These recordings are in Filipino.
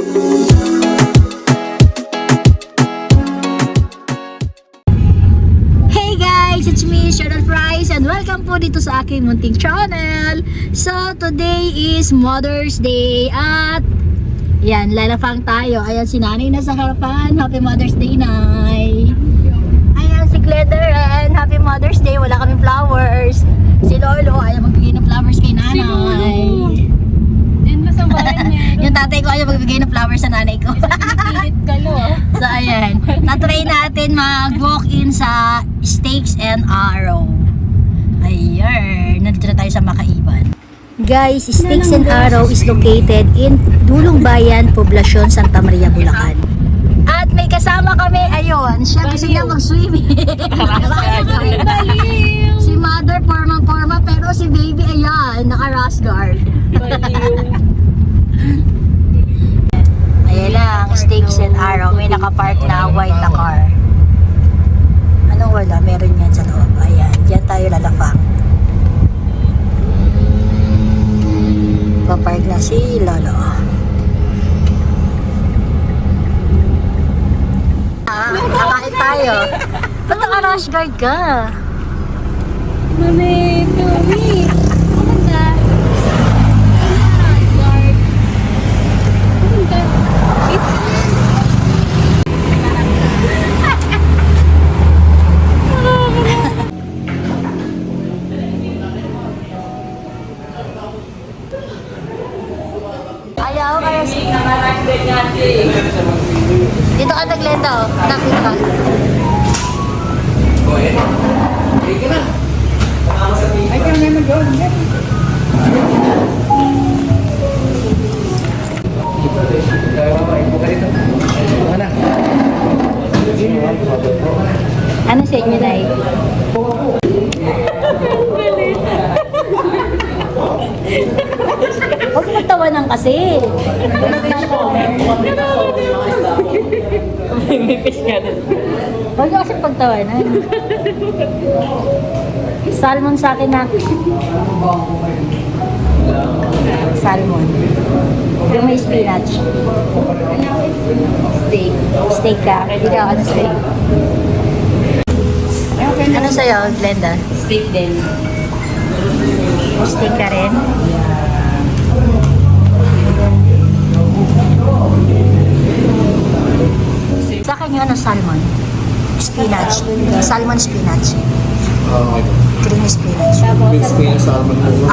Hey guys, it's me, Cheryl Price, and welcome po dito sa aking munting channel. So, today is Mother's Day at yan, lalapang tayo. Ayan si Nanay na sa harapan. Happy Mother's Day, Nay. Ayan si Glenda, Happy Mother's Day. Wala kaming flowers. Si Lolo, ayaw magbigay ng flowers kay Nanay. Si Lolo. Yan na sa bahay niya. Yung tatay ko ayaw magbigay ng flowers sa nanay ko. Pilit ka lo. So, ayan. Na-try natin mag-walk-in sa Steaks and Arrow. Ayan. Nandito na tayo sa Makaiban. Guys, Steaks and Arrow is located in Dulong Bayan, Poblacion, Santa Maria, Bulacan. At may kasama kami, ayun, siya gusto niya mag-swimming. Si Mother, forma, pero si Baby, ayan, naka-rash guard. Ayan lang, Steaks and Arrow. May nakapark na white na car. Anong wala? Meron yan sa loob. Ayan, dyan tayo lalapang. Papark na si Lolo. Kakain tayo. Ba't naka-rush guard ka? Mami, Tommy. Kumanda. Guard. Kumanda. Ayaw kaya si... Dito ka naglenda, oh. Nakita ka. Ay, kaya naman doon. Ano sa inyo, Nay? Huwag magtawanan kasi. Huwag kasi pagtawanan. Salmon sa akin na. Salmon. Yung may spinach. Steak. Steak ka. Hindi ka ako steak. Ano sa'yo, Glenda? Steak din. Steak ka rin? Sa akin yung ano, salmon. Spinach. Salmon spinach. Creamy spinach. Mix ko yung salmon mo.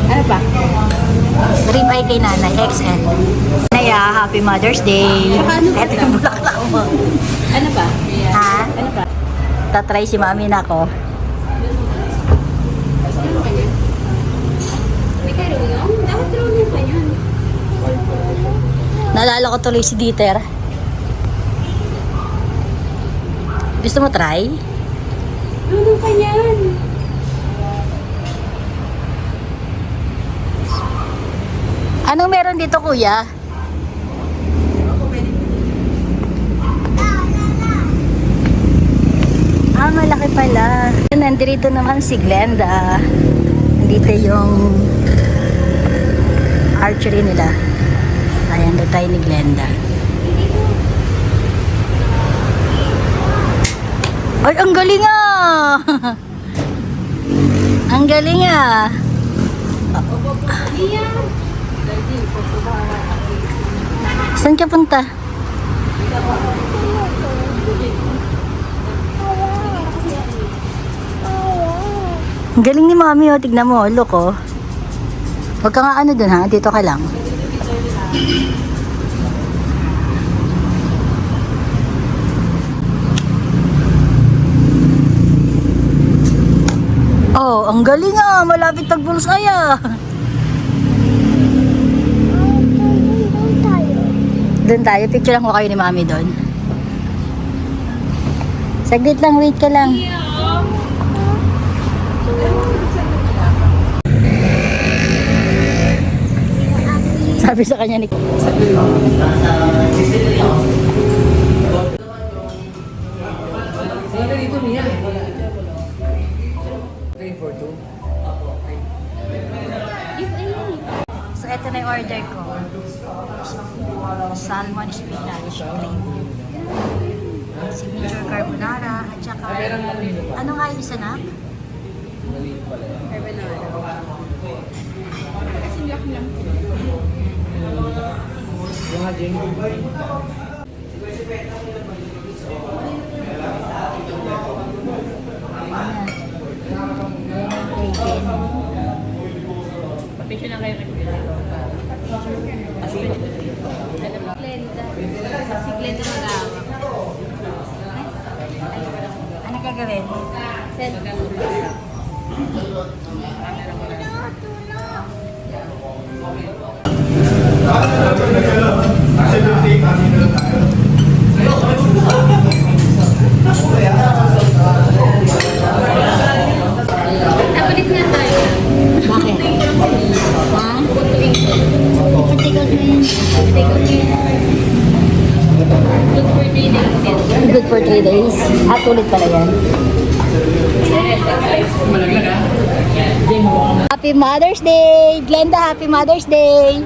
Ano pa? Rib eye kay nanay, XL. Naya, Happy Mother's Day. Ito yung bulaklak mo. Ano pa? Ha? Ano pa? Tatry si mami na ako. May karunong? Dapat karunong pa yun. Naalala ko tuloy si Dieter. Gusto mo try? Karunong pa yan. Anong meron dito, kuya? Ah, malaki pala. Nandito naman si Glenda. Nandito yung archery nila. Ayan, doon tayo ni Glenda. Ay, ang galing ah! Ang galing ah! Saan ka punta? Ang galing ni mami oh, tignan mo, look oh. Huwag ka nga ano dun ha, dito ka lang. Oh, ang galing ah, malapit tag-bullseye ah. Doon tayo, picture lang ko kayo ni mami doon. Saglit lang, wait ka lang. Sabi sa kanya ni... So, ito na yung order ko. salmon spinach plain. Signature carbonara at saka ano nga yung isa na? Kasing laki lang. Pati siya na kayo si Glenda mag-aawak. Ano gagawin? Napalit nga tayo. Bakit? Ha? Take out mo yan. Good for 3 days yan. Good for 3 days. Ulit pala yan. Happy Mother's Day! Glenda, Happy Mother's Day!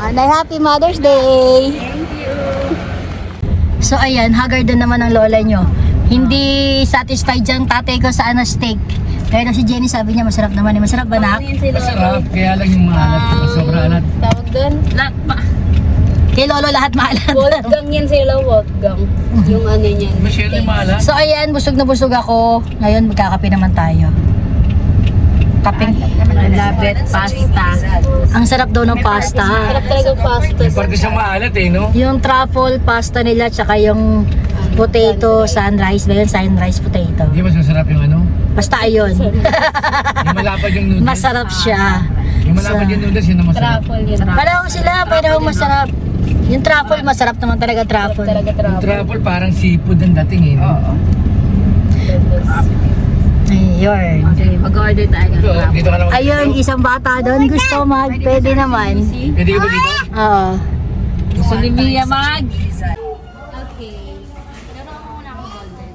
Anay, Happy Mother's Day! So ayan, haggard na naman ang lola nyo. Hindi satisfied yung tatay ko sa steak. Kaya na si Jenny sabi niya masarap naman. Masarap ba nak? Masarap, kaya lang yung maalat, sobra alat. Tawag doon? Kay lolo lahat maalat. Wolfgang yan sila, Wolfgang. Yung ano niyan. Masyado yung maalat. So ayan, busog na busog ako. Ngayon magkakape naman tayo. Kapeng Love it, pasta. ang sarap daw ng pasta. Sarap talaga pasta. Yung parte siyang maalat eh, no? Yung truffle pasta nila tsaka yung potato sunrise ba yun? Sunrise potato. Hindi mas masarap yung ano? Basta ayun. Yung malapad yung noodles. Masarap siya. Yung malapad yung noodles, yun ang masarap. Truffle yun. Pareho sila, pareho masarap. Yung truffle, masarap naman talaga truffle. Talaga Yung truffle. truffle parang seafood ang dating eh, no? Ayun. Mag-order tayo ng Dito, dito ka naman. Ayun, isang bata doon gusto pwede naman. Pwede ka ba dito? Oo. Gusto ni Mia mag. Okay. Pero ako muna akong golden.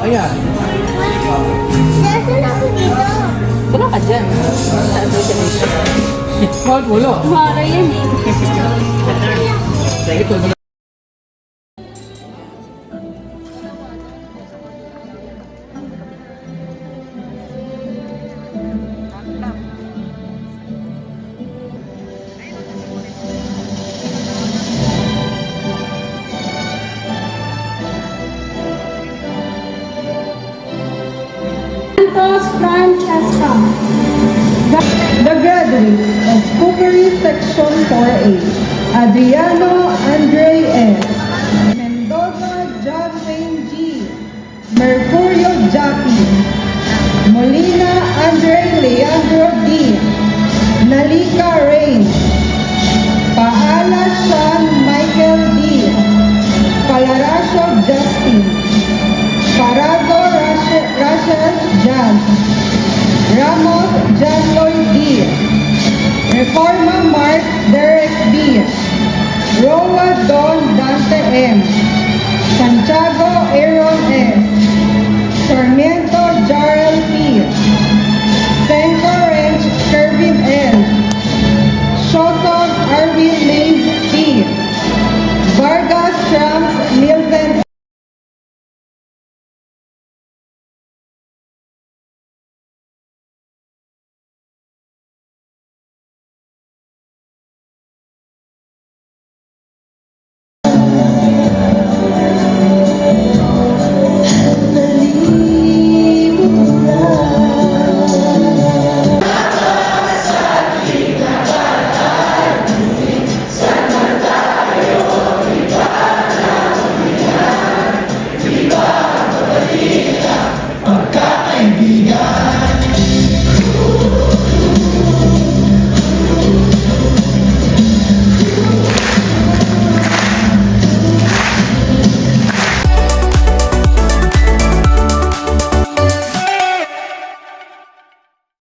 Ayan. Wala ka dyan. Bakit wala? Mara yan eh. Ito, Santos Francesca. The graduates of Cookery Section 4A, Adriano Andre S. Mendoza John Wayne G. Mercurio Jackie. Molina Andre Leandro D. Nalika Ray. Paala Sean Michael D. Palaracio Justin. Parago Rachel Jan. Ramos John Lloyd D. Reforma Mark Derek B. Roa Don Dante M.